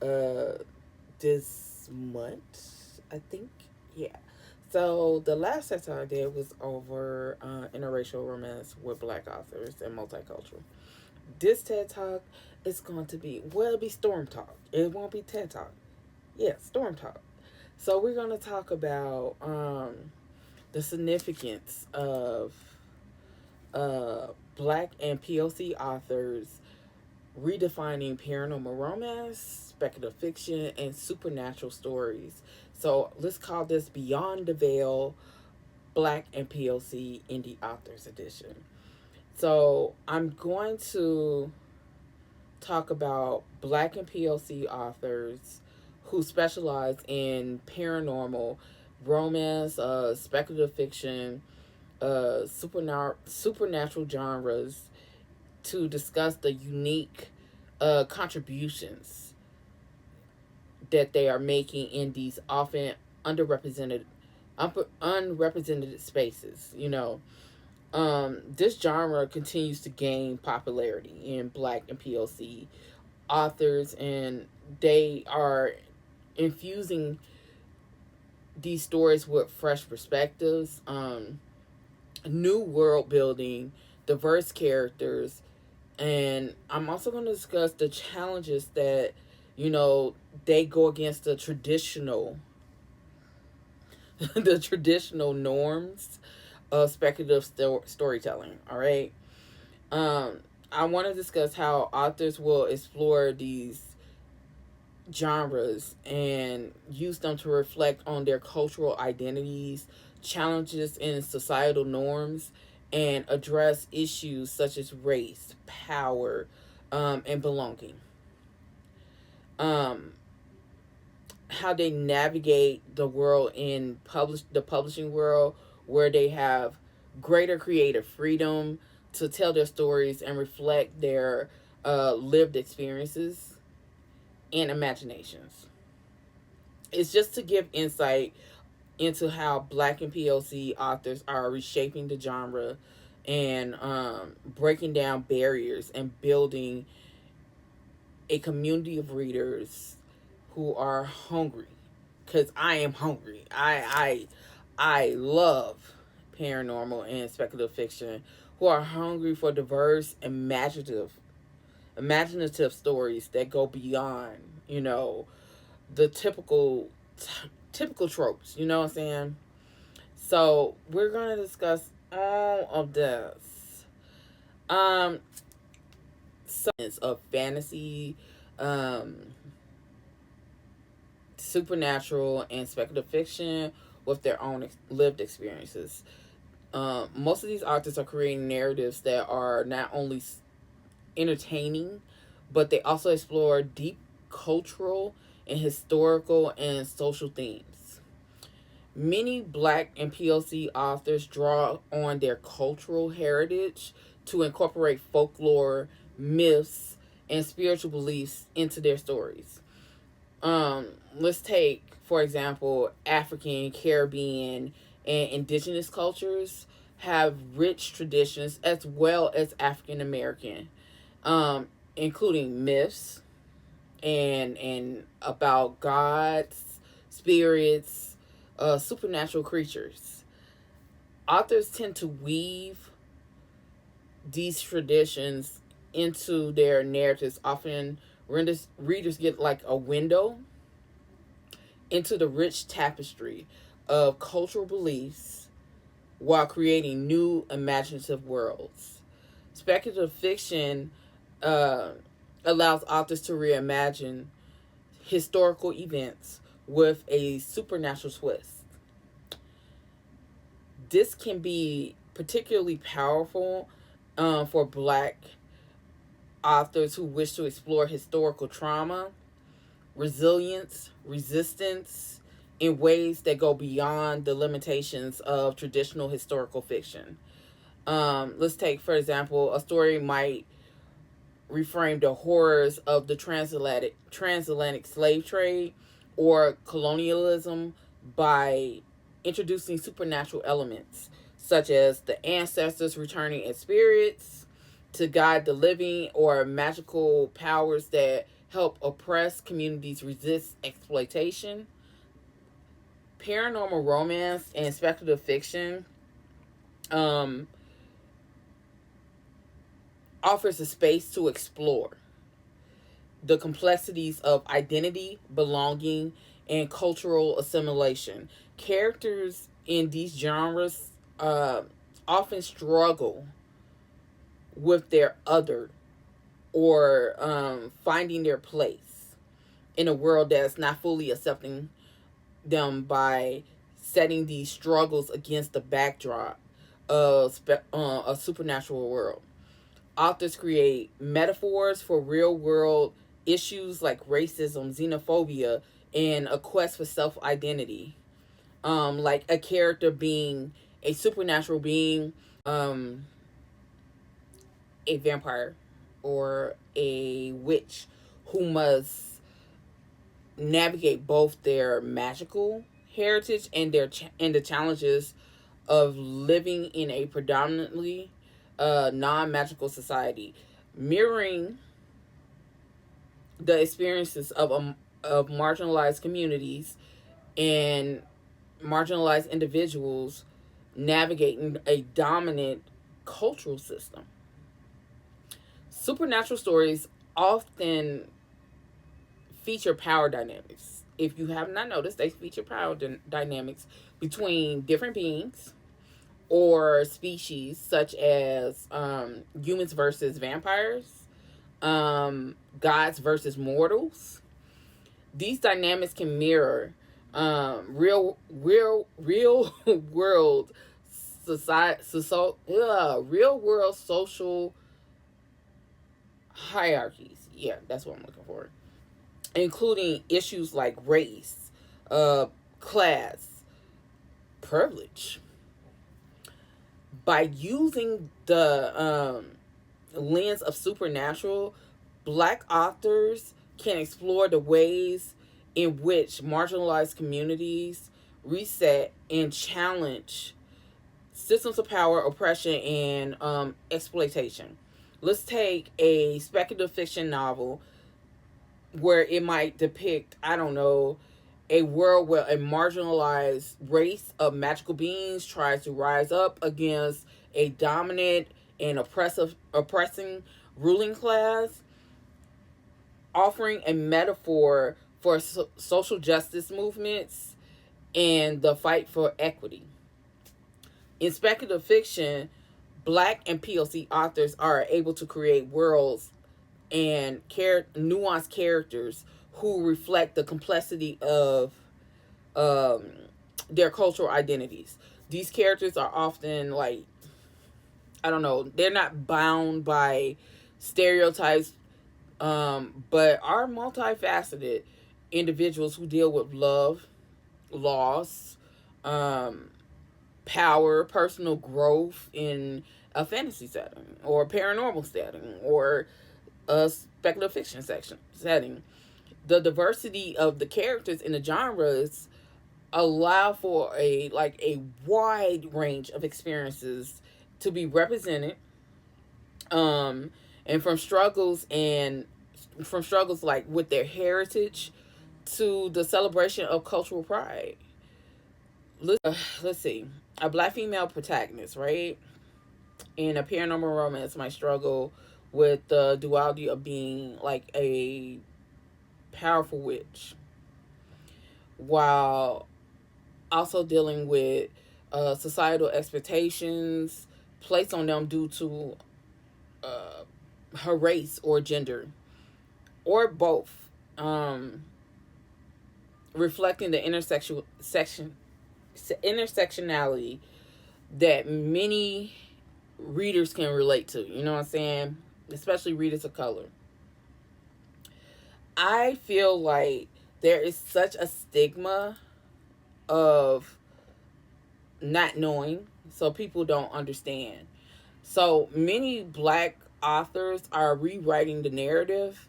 uh this month, I think. Yeah. So the last TED Talk I did was over interracial romance with black authors and multicultural. This TED Talk is going to be, well, it'll be Storm Talk. It won't be TED Talk. Yeah, Storm Talk. So we're going to talk about the significance of uh, black and POC authors redefining paranormal romance, speculative fiction, and supernatural stories. So let's call this Beyond the Veil Black and POC Indie Authors Edition. So I'm going to talk about Black and POC authors who specialize in paranormal romance, speculative fiction, supernatural genres, to discuss the unique contributions that they are making in these often underrepresented unrepresented spaces. This genre continues to gain popularity in Black and POC authors, and they are infusing these stories with fresh perspectives, new world building, diverse characters, and I'm also going to discuss the challenges that they go against the traditional the traditional norms of speculative storytelling. All right. I want to discuss how authors will explore these genres and use them to reflect on their cultural identities, challenges in societal norms, and address issues such as race, power, and belonging. Um, how they navigate the world in the publishing world, where they have greater creative freedom to tell their stories and reflect their lived experiences and imaginations. It's just to give insight into how Black and POC authors are reshaping the genre and breaking down barriers and building a community of readers who are hungry. Because I am hungry. I love paranormal and speculative fiction, who are hungry for diverse, imaginative stories that go beyond, the typical tropes. You know what I'm saying? So we're gonna discuss all of this. Um, of fantasy, um, supernatural, and speculative fiction with their own lived experiences. Most of these authors are creating narratives that are not only entertaining, but they also explore deep cultural and historical and social themes. Many Black and POC authors draw on their cultural heritage to incorporate folklore, myths, and spiritual beliefs into their stories. Let's take, for example, African, Caribbean, and indigenous cultures have rich traditions, as well as African American, including myths and about gods, spirits, supernatural creatures. Authors tend to weave these traditions into their narratives. Often readers get like a window into the rich tapestry of cultural beliefs while creating new imaginative worlds. Speculative fiction uh, allows authors to reimagine historical events with a supernatural twist. This can be particularly powerful for Black authors who wish to explore historical trauma, resilience, resistance in ways that go beyond the limitations of traditional historical fiction. Let's take, for example, a story might reframe the horrors of the transatlantic slave trade or colonialism by introducing supernatural elements, such as the ancestors returning as spirits to guide the living, or magical powers that help oppressed communities resist exploitation. Paranormal romance and speculative fiction um, offers a space to explore the complexities of identity, belonging, and cultural assimilation. Characters in these genres often struggle with their other, or finding their place in a world that's not fully accepting them, by setting these struggles against the backdrop of a supernatural world. Authors create metaphors for real world issues like racism, xenophobia, and a quest for self identity. Like a character being a supernatural being, a vampire or a witch, who must navigate both their magical heritage and and the challenges of living in a predominantly non-magical society, mirroring the experiences of marginalized communities and marginalized individuals navigating a dominant cultural system. Supernatural stories often feature power dynamics. If you have not noticed, they feature power dynamics between different beings or species, such as humans versus vampires, gods versus mortals. These dynamics can mirror real world society, real world social hierarchies. Yeah, that's what I'm looking for, including issues like race, class, privilege. By using the lens of supernatural, Black authors can explore the ways in which marginalized communities reset and challenge systems of power, oppression, and exploitation. Let's take a speculative fiction novel where it might depict, I don't know, a world where a marginalized race of magical beings tries to rise up against a dominant and oppressing ruling class, offering a metaphor for social justice movements and the fight for equity. In speculative fiction, Black and POC authors are able to create worlds and nuanced characters who reflect the complexity of um, their cultural identities. These characters are often like, I don't know, they're not bound by stereotypes, but are multifaceted individuals who deal with love, loss, um, power, personal growth in a fantasy setting or a paranormal setting or a speculative fiction setting. The diversity of the characters in the genres allow for a wide range of experiences to be represented, and from struggles like with their heritage to the celebration of cultural pride. Let's see, a Black female protagonist, right, in a paranormal romance might struggle with the duality of being like a powerful witch while also dealing with societal expectations placed on them due to uh, her race or gender, or both, reflecting the intersectionality that many readers can relate to. You know what I'm saying? Especially readers of color. I feel like there is such a stigma of not knowing, so people don't understand. So many Black authors are rewriting the narrative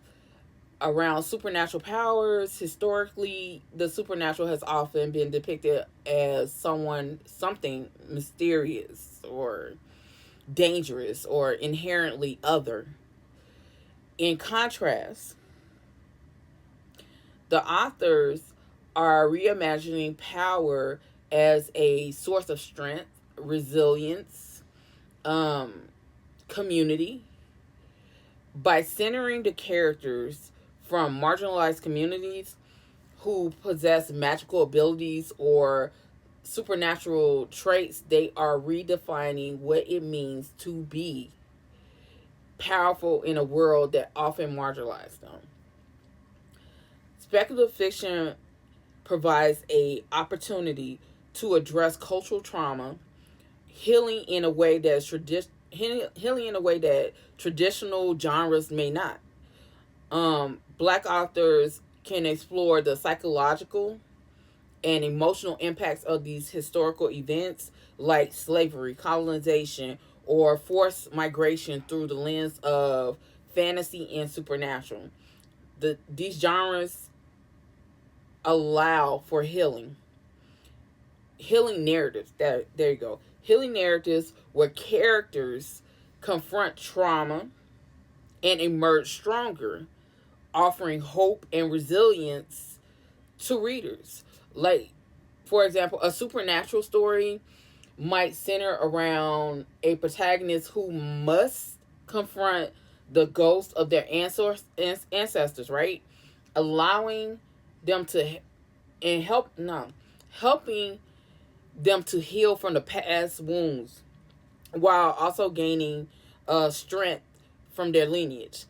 around supernatural powers. Historically, the supernatural has often been depicted as something mysterious or dangerous or inherently other. In contrast, The authors are reimagining power as a source of strength, resilience, um, community, by centering the characters from marginalized communities who possess magical abilities or supernatural traits. They are redefining what it means to be powerful in a world that often marginalizes them. Speculative fiction provides a opportunity to address cultural trauma, healing in a way that healing in a way that traditional genres may not. Black authors can explore the psychological and emotional impacts of these historical events like slavery, colonization, or forced migration through the lens of fantasy and supernatural. These genres allow for healing narratives. There you go. Healing narratives where characters confront trauma and emerge stronger, offering hope and resilience to readers. Like, for example, a supernatural story might center around a protagonist who must confront the ghosts of their ancestors, right? Allowing them to and helping them to heal from the past wounds while also gaining strength from their lineage.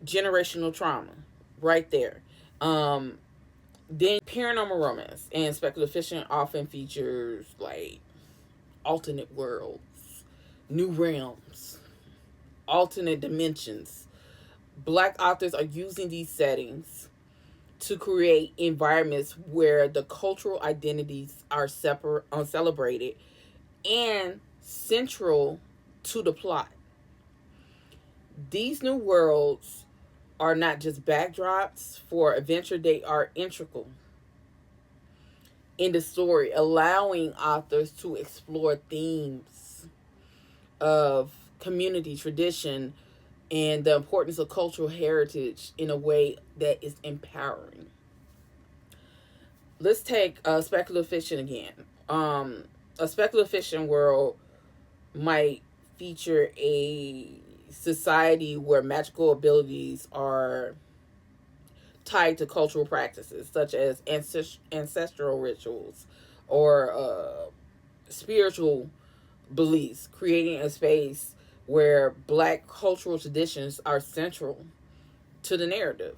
Generational trauma, right there. Then paranormal romance and speculative fiction often features like alternate worlds, new realms, alternate dimensions. Black authors are using these settings to create environments where the cultural identities are celebrated and central to the plot. These new worlds are not just backdrops for adventure, they are integral in the story, allowing authors to explore themes of community, tradition, and the importance of cultural heritage in a way that is empowering. Let's take speculative fiction again. A speculative fiction world might feature a society where magical abilities are tied to cultural practices such as ancestral rituals or spiritual beliefs, creating a space where Black cultural traditions are central to the narrative.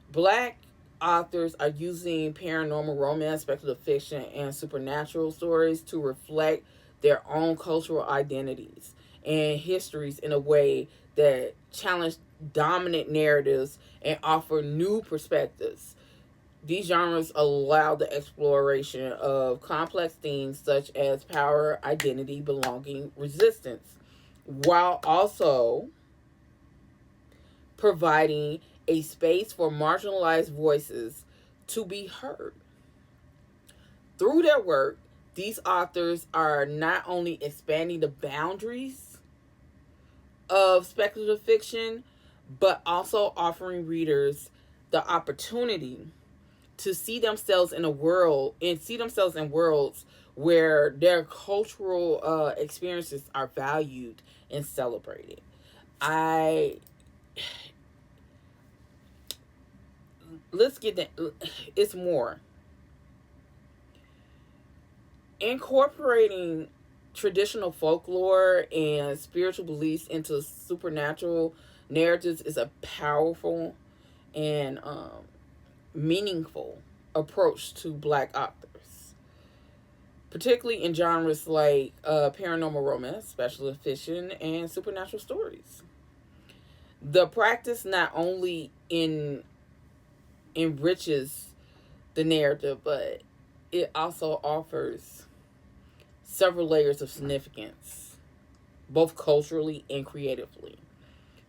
Black authors are using paranormal romance, speculative fiction, and supernatural stories to reflect their own cultural identities and histories in a way that challenge dominant narratives and offer new perspectives. These genres allow the exploration of complex themes such as power, identity, belonging, resistance, while also providing a space for marginalized voices to be heard. Through their work, these authors are not only expanding the boundaries of speculative fiction, but also offering readers the opportunity to see themselves in worlds where their cultural experiences are valued and celebrated. I let's get that. It's more incorporating traditional folklore and spiritual beliefs into supernatural narratives is a powerful and meaningful approach to Black authors, particularly in genres like paranormal romance, speculative fiction, and supernatural stories. The practice not only enriches the narrative, but it also offers several layers of significance, both culturally and creatively,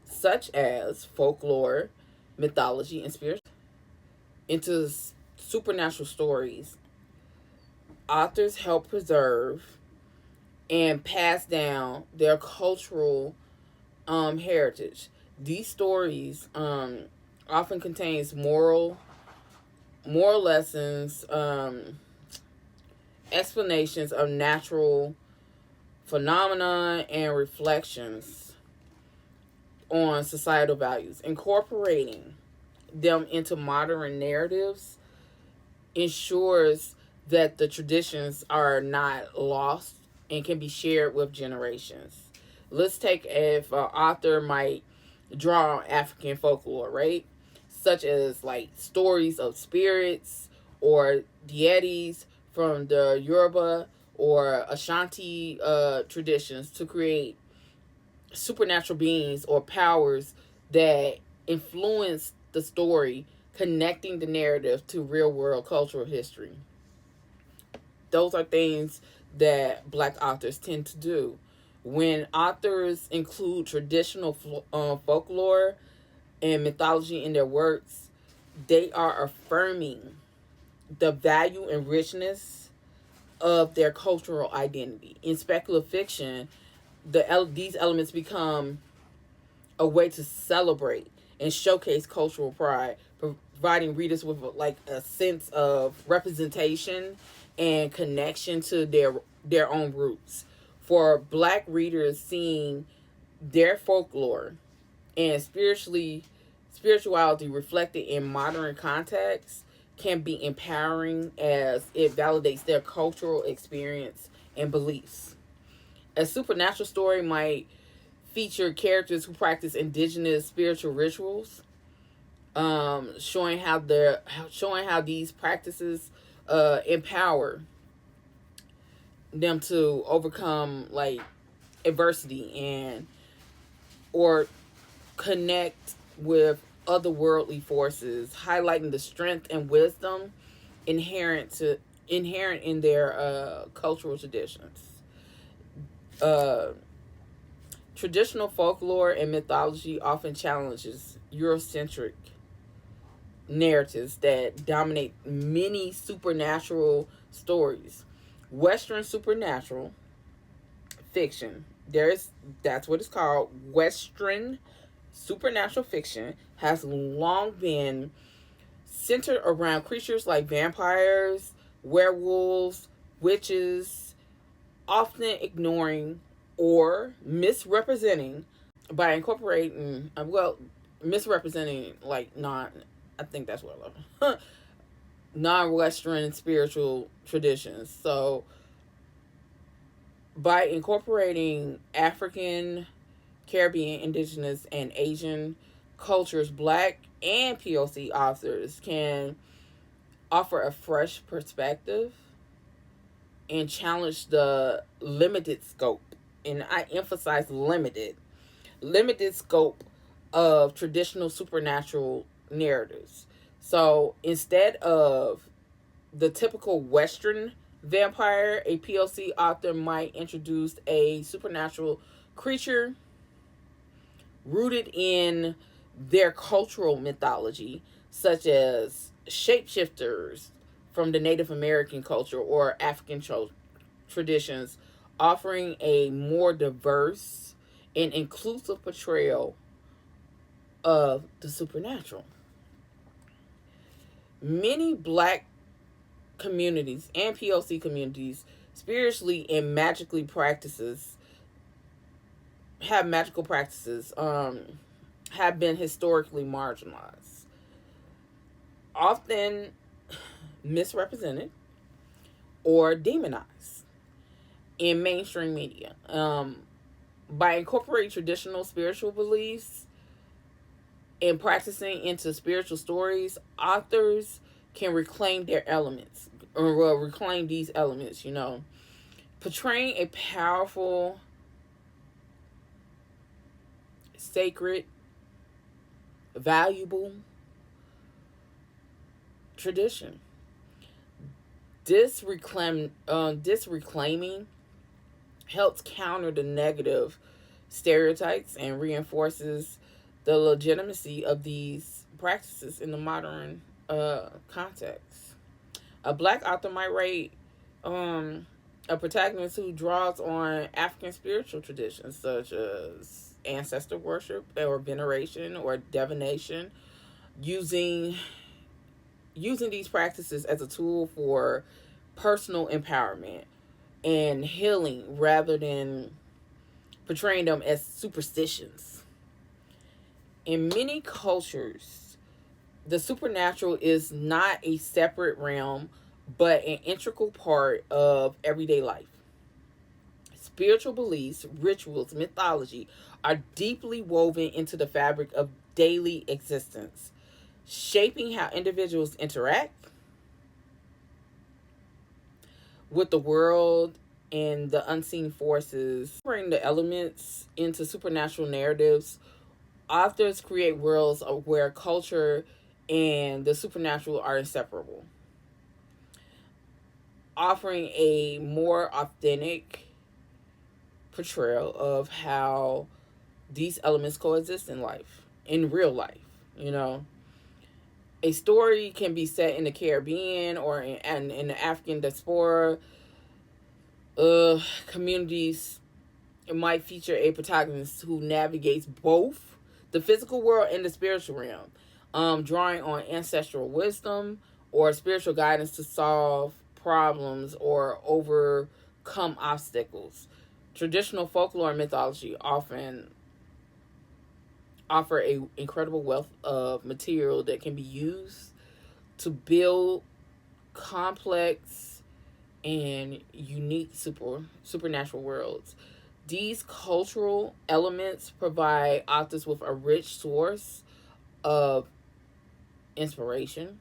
such as folklore, mythology, and spirit. Into supernatural stories, authors help preserve and pass down their cultural heritage. These stories often contains moral moral lessons, explanations of natural phenomena, and reflections on societal values. Incorporating them into modern narratives ensures that the traditions are not lost and can be shared with generations. Let's take if an author might draw on African folklore, right? Such as like stories of spirits or deities from the Yoruba or Ashanti traditions to create supernatural beings or powers that influence the story, connecting the narrative to real world cultural history. Those are things that Black authors tend to do. When authors include traditional folklore and mythology in their works, they are affirming the value and richness of their cultural identity. In speculative fiction, these elements become a way to celebrate and showcase cultural pride, providing readers with like a sense of representation and connection to their own roots. For Black readers, seeing their folklore and spirituality reflected in modern contexts can be empowering as it validates their cultural experience and beliefs. A supernatural story might feature characters who practice indigenous spiritual rituals, showing how these practices empower them to overcome like adversity and or connect with otherworldly forces, highlighting the strength and wisdom inherent in their cultural traditions. Uh, Traditional folklore and mythology often challenges Eurocentric narratives that dominate many supernatural stories. Western supernatural fiction, that's what it's called. Western supernatural fiction has long been centered around creatures like vampires, werewolves, witches, often ignoring or misrepresenting by incorporating misrepresenting like non I think that's what I love non-Western spiritual traditions. So by incorporating African, Caribbean, Indigenous, and Asian cultures, Black and POC authors can offer a fresh perspective and challenge the limited scope, and I emphasize limited scope of traditional supernatural narratives. So instead of the typical Western vampire, a POC author might introduce a supernatural creature rooted in their cultural mythology, such as shapeshifters from the Native American culture or African traditions, offering a more diverse and inclusive portrayal of the supernatural. Many Black communities and POC communities spiritually and magically practices have magical practices have been historically marginalized, often misrepresented or demonized in mainstream media. By incorporating traditional spiritual beliefs and practicing into spiritual stories, authors can reclaim their elements or reclaim these elements, portraying a powerful, sacred, valuable tradition. This reclaiming helps counter the negative stereotypes and reinforces the legitimacy of these practices in the modern context. A Black author might write a protagonist who draws on African spiritual traditions such as ancestor worship or veneration or divination, using using these practices as a tool for personal empowerment and healing rather than portraying them as superstitions. In many cultures, the supernatural is not a separate realm, but an integral part of everyday life. Spiritual beliefs, rituals, mythology are deeply woven into the fabric of daily existence, shaping how individuals interact with the world and the unseen forces. Bring the elements into supernatural narratives, authors create worlds where culture and the supernatural are inseparable, offering a more authentic portrayal of how these elements coexist in life, in real life. You know, a story can be set in the Caribbean or in the African diaspora communities. It might feature a protagonist who navigates both the physical world and the spiritual realm, drawing on ancestral wisdom or spiritual guidance to solve problems or overcome obstacles. Traditional folklore and mythology often offer a incredible wealth of material that can be used to build complex and unique supernatural worlds. These cultural elements provide authors with a rich source of inspiration,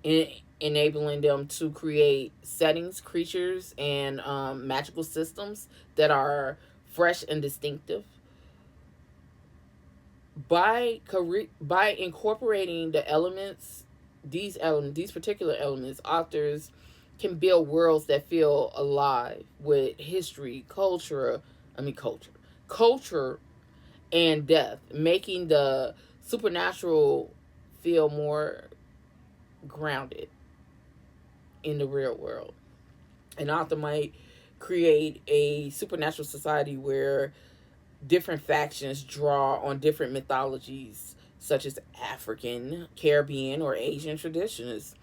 enabling them to create settings, creatures, and magical systems that are fresh and distinctive. By incorporating these particular elements, authors can build worlds that feel alive with history, culture and death, making the supernatural feel more grounded in the real world. An author might create a supernatural society where different factions draw on different mythologies, such as African, Caribbean, or Asian traditions,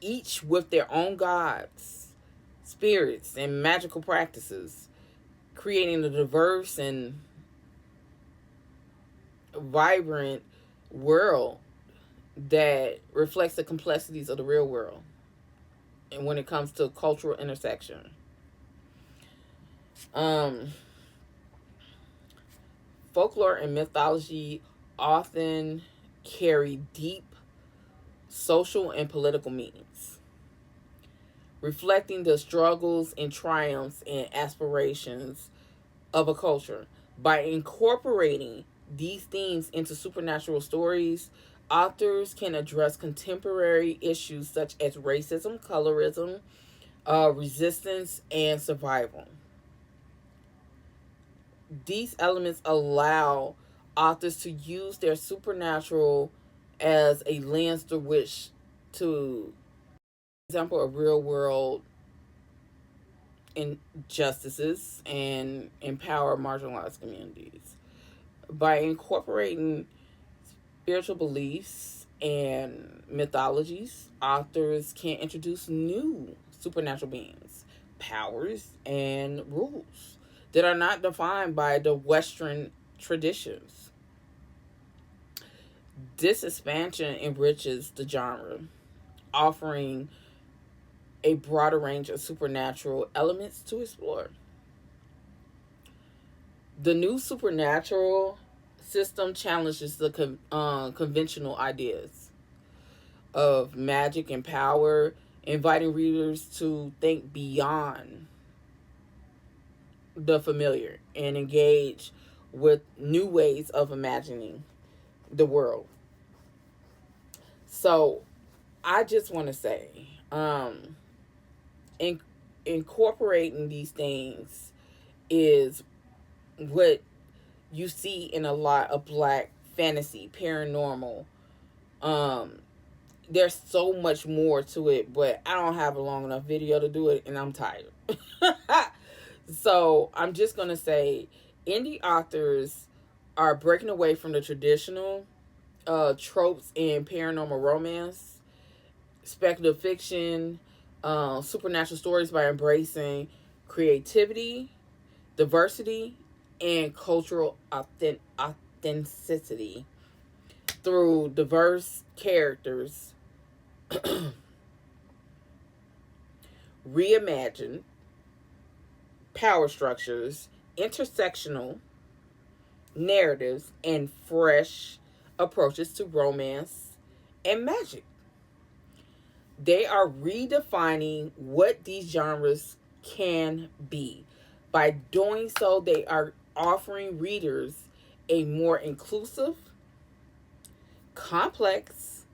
each with their own gods, spirits, and magical practices, creating a diverse and vibrant world that reflects the complexities of the real world. And when it comes to cultural intersection, folklore and mythology often carry deep social and political meanings, reflecting the struggles and triumphs and aspirations of a culture. By incorporating these themes into supernatural stories, authors can address contemporary issues such as racism, colorism, resistance, and survival. These elements allow authors to use their supernatural as a lens through which to example of real world injustices and empower marginalized communities. By incorporating spiritual beliefs and mythologies, authors can introduce new supernatural beings, powers, and rules that are not defined by the Western traditions. This expansion enriches the genre, offering a broader range of supernatural elements to explore. The new supernatural system challenges the conventional ideas of magic and power, inviting readers to think beyond the familiar and engage with new ways of imagining the world. So, I just want to say, in, incorporating these things is what you see in a lot of black fantasy, paranormal. There's so much more to it, but I don't have a long enough video to do it, and I'm tired. So I'm just gonna say, indie authors are breaking away from the traditional tropes in paranormal romance speculative fiction, supernatural stories by embracing creativity, diversity, and cultural authenticity through diverse characters, reimagined power structures, intersectional narratives, and fresh approaches to romance and magic. They are redefining what these genres can be. By doing so, they are offering readers a more inclusive, complex,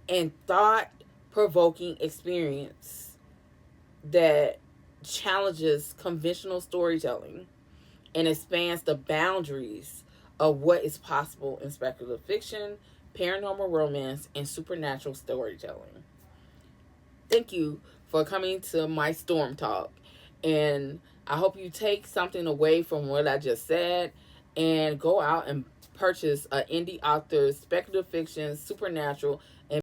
and thought provoking experience that challenges conventional storytelling and expands the boundaries of what is possible in speculative fiction, paranormal romance, and supernatural storytelling. Thank you for coming to my Storm Talk. And I hope you take something away from what I just said and go out and purchase an indie author's speculative fiction, supernatural, and